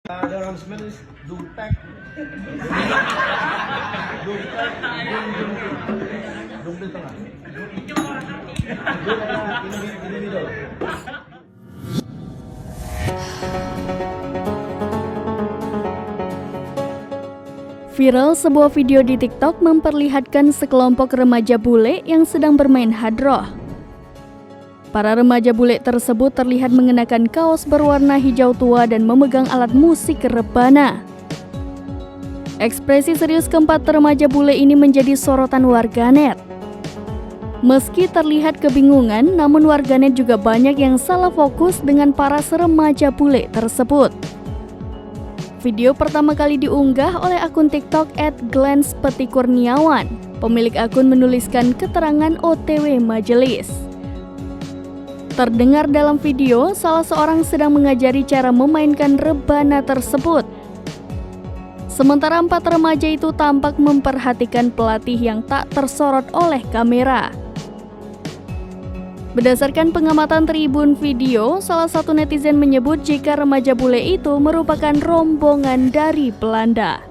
The announcement is Dungtek. Dungtek. Dung di tengah. Ini middle. Viral sebuah video di TikTok memperlihatkan sekelompok remaja bule yang sedang bermain hadroh. Para remaja bule tersebut terlihat mengenakan kaos berwarna hijau tua dan memegang alat musik rebana. Ekspresi serius keempat remaja bule ini menjadi sorotan warganet. Meski terlihat kebingungan, namun warganet juga banyak yang salah fokus dengan para remaja bule tersebut. Video pertama kali diunggah oleh akun TikTok @glenspetikurniawan. Pemilik akun menuliskan keterangan OTW majelis. Terdengar dalam video, salah seorang sedang mengajari cara memainkan rebana tersebut. Sementara 4 remaja itu tampak memperhatikan pelatih yang tak tersorot oleh kamera. Berdasarkan pengamatan Tribun Video, salah satu netizen menyebut jika remaja bule itu merupakan rombongan dari Belanda.